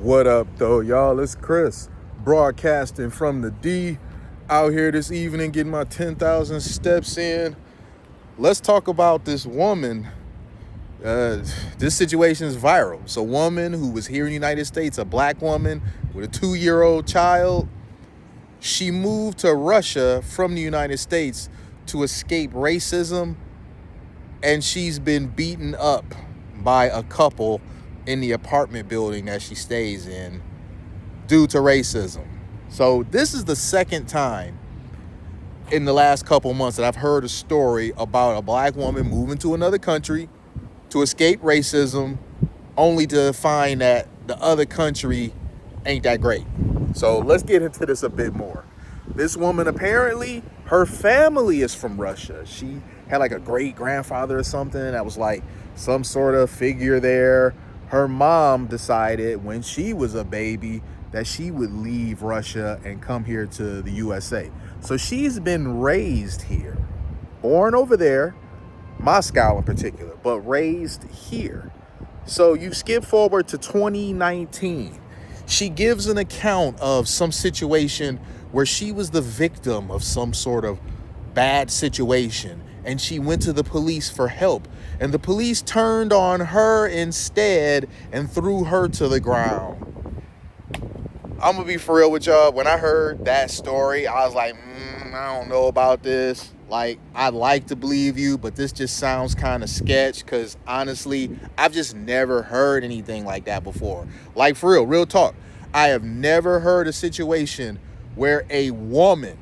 What up, though, y'all? It's Chris, broadcasting from the D, out here this evening getting my 10,000 steps in. Let's talk about this woman. This situation is viral. It's a woman who was here in the United States, a black woman with a 2-year-old child. She moved to Russia from the United States to escape racism, and she's been beaten up by a couple in the apartment building that she stays in due to racism. So this is the second time in the last couple months that I've heard a story about a black woman moving to another country to escape racism, only to find that the other country ain't that great. So let's get into this a bit more. This woman, apparently, her family is from Russia. She had like a great grandfather or something that was like some sort of figure there. Her mom decided when she was a baby that she would leave Russia and come here to the USA. So she's been raised here, born over there, Moscow in particular, but raised here. So you skip forward to 2019. She gives an account of some situation where she was the victim of some sort of bad situation, and she went to the police for help, and the police turned on her instead and threw her to the ground. I'm gonna be for real with y'all. When I heard that story, I was like, I don't know about this. Like, I'd like to believe you, but this just sounds kind of sketch, because honestly, I've just never heard anything like that before. Like, for real talk. I have never heard a situation where a woman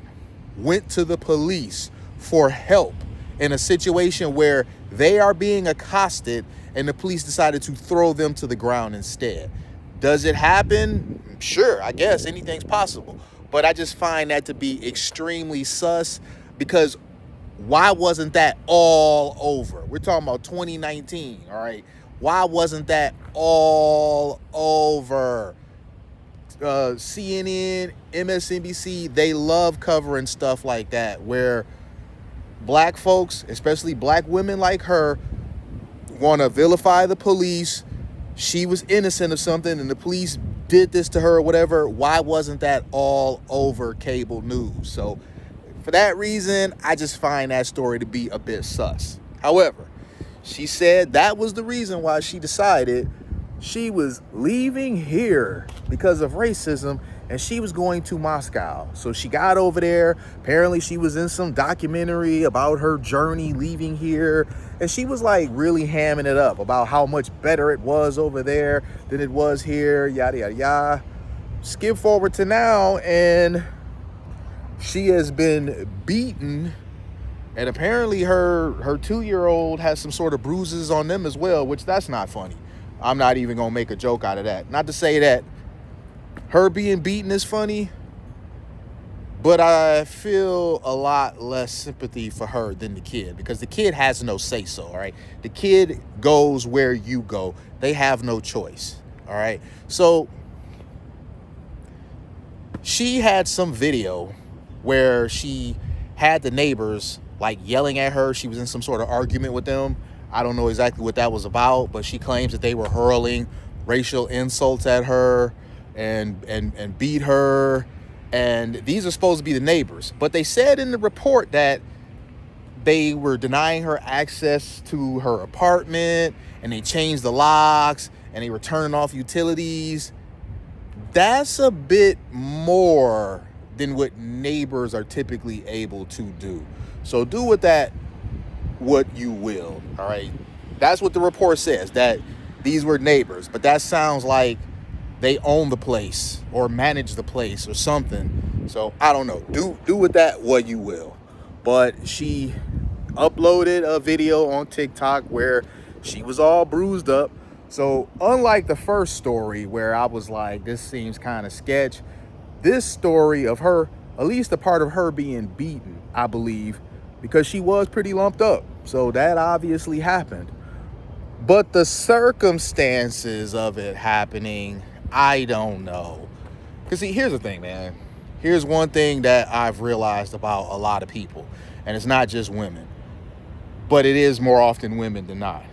went to the police for help in a situation where they are being accosted and the police decided to throw them to the ground instead. Does it happen? Sure, I guess anything's possible. But I just find that to be extremely sus, because why wasn't that all over? We're talking about 2019, all right? Why wasn't that all over? CNN, MSNBC, they love covering stuff like that, where black folks, especially black women like her, want to vilify the police. She was innocent of something and the police did this to her or whatever. Why wasn't that all over cable news? So for that reason, I just find that story to be a bit sus. However, she said that was the reason why she decided she was leaving here because of racism, and she was going to Moscow. So she got over there. Apparently she was in some documentary about her journey leaving here, and she was like really hamming it up about how much better it was over there than it was here, yada yada yada. Skip forward to now, and she has been beaten, and apparently her 2-year-old has some sort of bruises on them as well, which that's not funny. I'm not even gonna make a joke out of that. Not to say that her being beaten is funny, but I feel a lot less sympathy for her than the kid, because the kid has no say so, all right? The kid goes where you go. They have no choice, all right? So she had some video where she had the neighbors like yelling at her. She was in some sort of argument with them. I don't know exactly what that was about, but she claims that they were hurling racial insults at her and beat her. And these are supposed to be the neighbors. But they said in the report that they were denying her access to her apartment, and they changed the locks, and they were turning off utilities. That's a bit more than what neighbors are typically able to do. So do with that what you will, all right? That's what the report says, that these were neighbors, but that sounds like they own the place or manage the place or something. So I don't know. Do with that what you will. But she uploaded a video on TikTok where she was all bruised up. So unlike the first story where I was like, this seems kind of sketch, this story of her, at least a part of her being beaten, I believe, because she was pretty lumped up. So that obviously happened. But the circumstances of it happening, I don't know. Because see, here's the thing, man. Here's one thing that I've realized about a lot of people, and it's not just women, but it is more often women than not.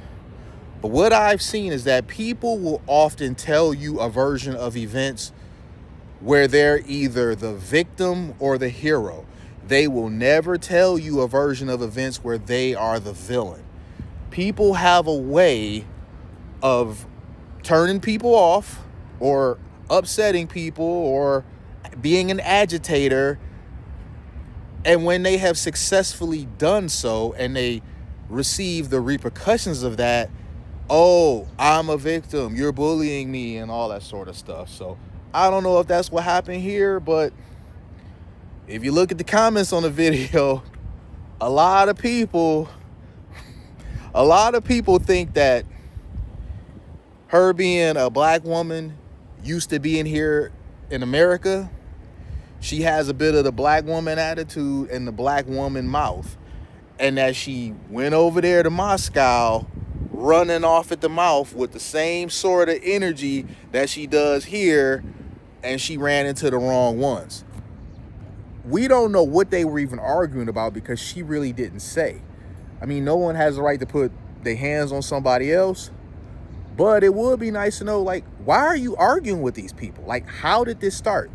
But what I've seen is that people will often tell you a version of events where they're either the victim or the hero. They will never tell you a version of events where they are the villain. People have a way of turning people off or upsetting people or being an agitator. And when they have successfully done so and they receive the repercussions of that, oh, I'm a victim, you're bullying me and all that sort of stuff. So I don't know if that's what happened here, but if you look at the comments on the video, a lot of people think that her being a black woman used to be in here in America. She has a bit of the black woman attitude and the black woman mouth. And that she went over there to Moscow running off at the mouth with the same sort of energy that she does here, and she ran into the wrong ones. We don't know what they were even arguing about because she really didn't say. I mean, no one has the right to put their hands on somebody else, but it would be nice to know, like, why are you arguing with these people? Like, how did this start?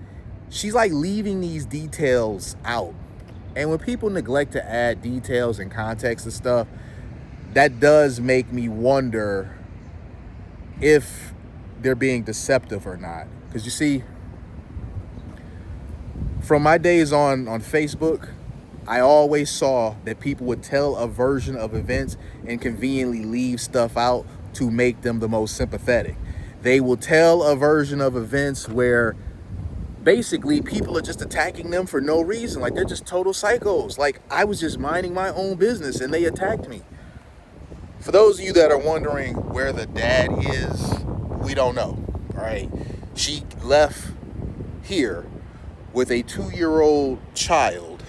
She's like leaving these details out. And when people neglect to add details and context and stuff, that does make me wonder if they're being deceptive or not. Because you see, from my days on Facebook, I always saw that people would tell a version of events and conveniently leave stuff out to make them the most sympathetic. They will tell a version of events where basically people are just attacking them for no reason. Like, they're just total psychos. Like, I was just minding my own business and they attacked me. For those of you that are wondering where the dad is, we don't know. All right. She left here with a 2-year-old child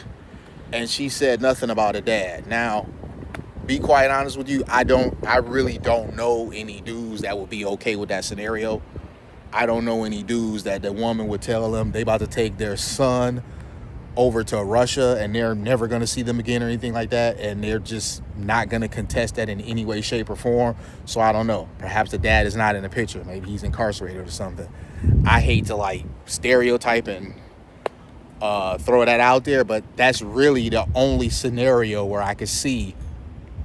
and she said nothing about a dad. Now, be quite honest with you, I really don't know any dudes that would be okay with that scenario. I don't know any dudes that the woman would tell them they about to take their son over to Russia and they're never going to see them again or anything like that, and they're just not going to contest that in any way, shape, or form. So I don't know. Perhaps the dad is not in the picture. Maybe he's incarcerated or something. I hate to like stereotype and throw that out there, but that's really the only scenario where I could see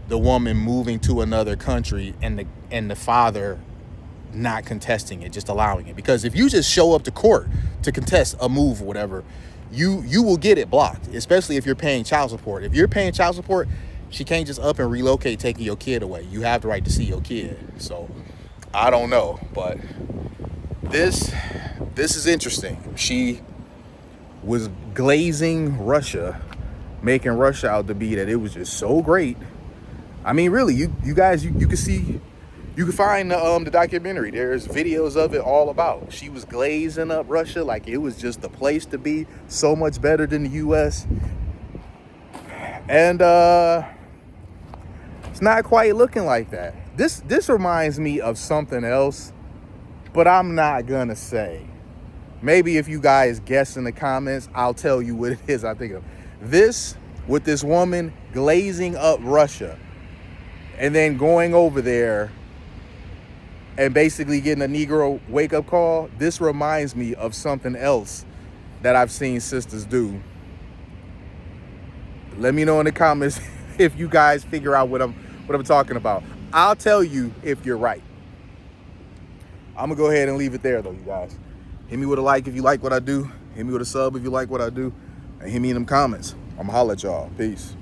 the woman moving to another country and the father not contesting it, just allowing it. Because if you just show up to court to contest a move or whatever, you will get it blocked, especially if you're paying child support. If you're paying child support, she can't just up and relocate taking your kid away. You have the right to see your kid. So I don't know, but this is interesting. She was glazing Russia, making Russia out to be that it was just so great. I mean, really, you guys, you can see, you can find the documentary. There's videos of it all about. She was glazing up Russia like it was just the place to be, so much better than the U.S. And it's not quite looking like that. This reminds me of something else, but I'm not gonna say. Maybe if you guys guess in the comments, I'll tell you what it is I think of. This, with this woman glazing up Russia and then going over there and basically getting a Negro wake-up call, this reminds me of something else that I've seen sisters do. Let me know in the comments if you guys figure out what I'm talking about. I'll tell you if you're right. I'm gonna go ahead and leave it there though, you guys. Hit me with a like if you like what I do. Hit me with a sub if you like what I do. And hit me in them comments. I'm gonna holler at y'all. Peace.